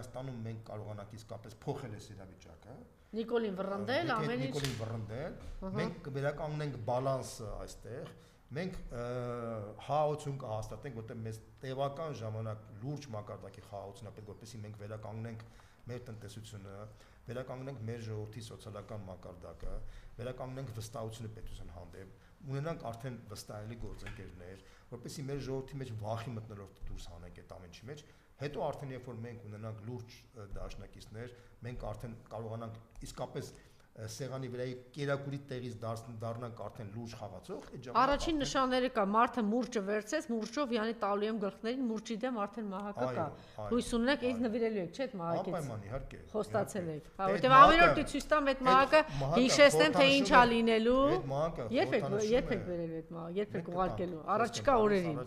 Հայաստանում մենք կարողանանք իսկապես փոխել այս իրավիճակը։ Նիկոլին վռնդել, ամեն ինչ։ Նիկոլին վռնդել, մենք կվերականգնենք բալանսը այստեղ, մենք խաղաղություն կհաստատենք, որտեղ մեզ տևական ժամանակ լուրջ մակարդակի խաղաղություն է պետք, որպեսզի մենք վերականգնենք մեր տնտեսությունը, վերականգնենք մեր ժողովրդի սոցիալական մակարդակը, վերականգնենք վստահությունը պետության հանդեպ, ունենանք արդեն վստահելի գործընկերներ, որպեսզի մեր ժողովրդի մեջ վախի մթնոլորտը դուրս հանենք այդ ամենի մեջ, հետո արդեն երբ որ մենք ունենանք լուրջ դաշնակիցներ, մենք արդեն կարողանանք իսկապես սեղանի վրայի կերակուրի տեղից դառնանք արդեն լուրջ խաղացող։ Առաջին նշանները կա, մարդը մուրճը վերցեց, մուրճով յանի տալու եմ գլխներին, մուրճի դեմ արդեն մահակա կա։ Հույս ունենք, ինձ նվիրելու եք, չէ՞ մահակից։ Անպայման, իհարկե։ Խոստացել եք։ Որտեւ ավելորդ ցույց տամ այդ մահակը, հիշեցնեմ թե ինչ ա լինելու։ Երբ եք վերելու այդ մահակը, երբ եք ուղարկելու։ Առաջիկա օրերին։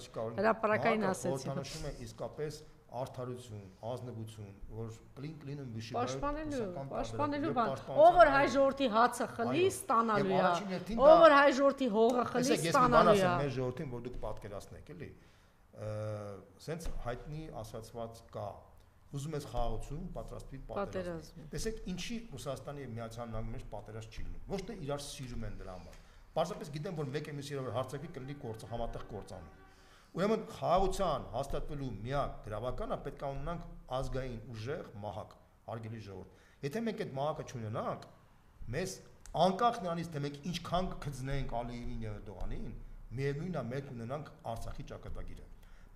Հրապարակային ասեցի։ Խորհրդանշում է իսկապես արդարություն, ազնվություն, որ կլինեն վիշի պաշտպանելու բան։ Ով որ հայ ժողովրդի հացը խլի, ստանալու է։ Ով որ հայ ժողովրդի հողը խլի, ստանալու է։ Մեր ժողովրդին, որ դուք պատկերացնեք, էլի։ Սենց հայտնի ասացված կա։ Ուզում ես խաղաղություն, պատրաստվի պատերազմ։ Տեսեք, ինչի Ռուսաստանի եւ Միացյալ Նահանգների մեջ պատերազմ չի լինում։ Ոչ թե իրար սիրում են դրա համար։ Պարզապես գիտեմ, որ մեկ մյուսի հետ հարցակի կլինի համատեղ կործանում։ Ուրեմն խաղաղության հաստատվելու միակ գրավականը պետք է ունենանք ազգային ուժեղ մահակ, հարգելի ժողովուրդ։ Եթե մենք այդ մահակը չունենանք, մեզ անկախ նրանից թե մենք ինչքան կգծնենք Ալիևին եւ Էրդողանին, միևնույնն է մենք ունենանք Արցախի ճակատագիրը։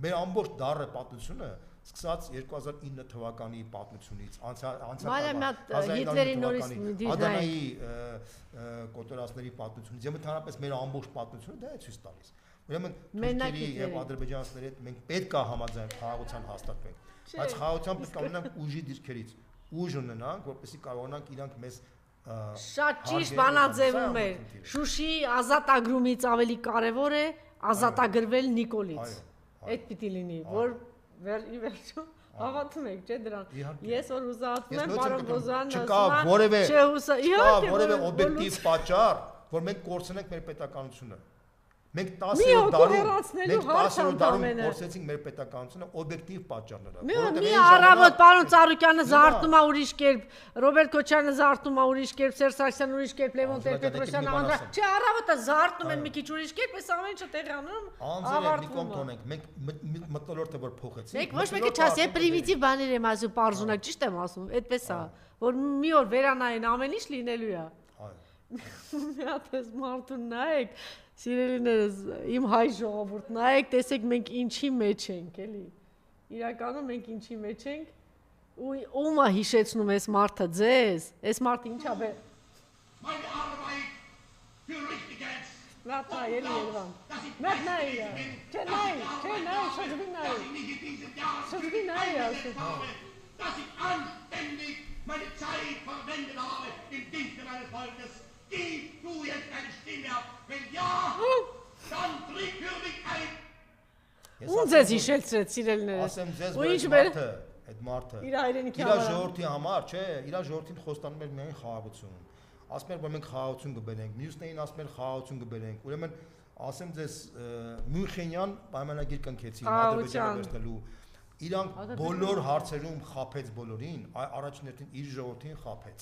Մեր ամբողջ դառը պատմությունը սկսած 2009 թվականի պատմությունից, Հիտլերի նորից Ադանայի կոտորածների պատմությունից, եւ ընդհանրապես մեր ամբողջ պատմությունը դա է ցույց տալիս։ Ուրեմն թուրքերի եւ ադրբեջանցիների հետ մենք պետք է համաձայն խաղաղության հաստատվենք, բայց խաղաղության պետք է ունենանք ուժի դիրքերից, ուժ ունենանք, որպեսզի կարողանանք իրանք մեզ շատ ճիշտ բանաձևում էր։ Շուշիի ազատագրումից ավելի կարևոր է ազատագրվել Նիկոլից։ Այդ պիտի լինի, որ ի վերջո հավատում եք, չէ՞ դրան։ Ես որ հուսահատվում եմ, պարոն Բոզյանն որևէ օբյեկտիվ պատճառ, որ մենք կորցնենք մեր պետականությունը։ Մենք 10-րդ դարում կորցրեցինք մեր պետականությունը օբյեկտիվ պատճառներով։ Մի առավոտ պարոն Ծառուկյանը զարթնում է ուրիշ կերպ, Ռոբերտ Քոչարյանը զարթնում է ուրիշ կերպ, Սերժ Սարգսյանը ուրիշ կերպ, Լևոն Տեր-Պետրոսյանը անդրադառնում։ Չէ, առավոտը զարթնում են մի քիչ ուրիշ կերպ, այս ամեն ինչը տեղանում ավարտվում է։ Մենք մտնոլորտը որ փոխեցինք։ Մենք ոչ մեկը չասի, պրիմիտիվ բաներ եմ ասում, պարզունակ, ճիշտ եմ ասում, այդպես է, որ մի օր վերանային ամեն ինչ լինելու է։ Մի հատ էս մարդուն նայեք, սիրելիներս, իմ հայ ժողովուրդ, նայեք, տեսեք մենք ինչի մեջ ենք, էլի։ Իրականում մենք ինչի մեջ ենք, ում է հիշեցնում այս մարդը ձեզ, այս մարդը ինչա բեր։ Մատ նայ, էլի Երևան։ Մատ նայ, չէ նայ, շրջվի նայ։ Շրջվի նայ, ասում։ Dass ich anständig meine Zeit verwendet habe im Dienste meines Volkes. Gib du jetzt deine Stimme ab. Wenn ja, dann tritt für mich ein. Ում ձեզ հիշեցրեց, սիրելիներս։ Ասեմ ձեզ, որ այդ մարդը իր հայրենիքի իր ժողովրդի համար, չէ, իր ժողովրդին խոստանում էր միայն խաղաղություն։ Ասում էր, որ մենք խաղաղություն կբերենք, մյուսներին ասում էր խաղաղություն կբերենք։ Ուրեմն ասեմ ձեզ Մյունխենյան պայմանագիր կնքեցին Ադրբեջանը վերցնելու։ Իրանք բոլոր հարցերում խափեց բոլորին, առաջին հերթին իր ժողովրդին խափեց։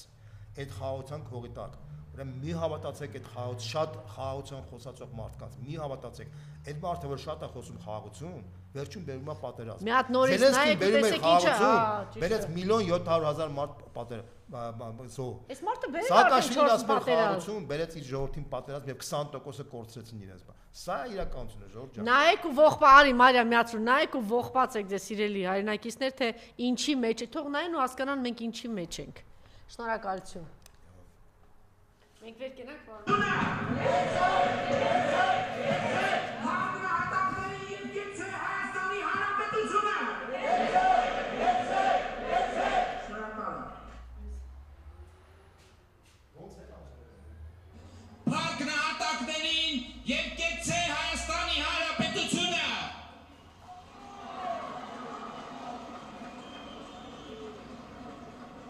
Այդ խաղաղության քողի տակ։ Ուրեմն մի հավատացեք այդ շատ խաղաղության խոսացող մարդկանց, մի հավատացեք։ Այդ մարդը որ շատ է խոսում խաղաղություն, վերջում բերում է պատերազմ։ Մի հատ նորից նայեք, տեսեք ինչը, բերեց 1.700.000 մարդ պատերազմ։ Այս մարդը բերել է Սաակաշվիլին ասում էր խաղաղություն, բերեց իր ժողովրդին պատերազմ եւ 20%-ը կորցրեցին իրենց։ Սա է իրականությունը, Ժորժ ջան։ Նայեք ու ողբա արի Մարիամ միացրու, նայեք ու ողբացեք ձեզ սիրելի հայրենակիցներ, թե ինչի մեջ է, թող նայեն ու հասկանան մենք ինչի մեջ ենք։ Շնորհակալություն։ Մենք վեր կենանք բան։ Փակնահատակներին եւ կեցե Հայաստանի Հանրապետությունը։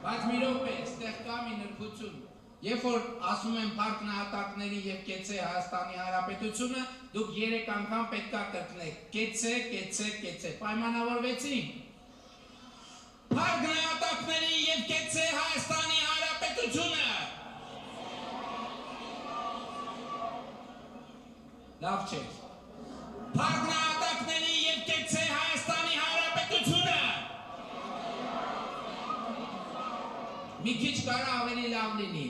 Բայց մի րոպե, այստեղ կա մի նրբություն։ Երբ որ ասում եմ փակնահատակներին եւ կեցե Հայաստանի Հանրապետությունը, դուք 3 անգամ պետքա կրկնեք. կեցե, կեցե, կեցե։ Պայմանավորվեցինք։ Փակնահատակ Լավ չէ։ Փառնահատակների և կեցե Հայաստանի Հանրապետությունը։ Մի քիչ կարա ավելի լավ լինի։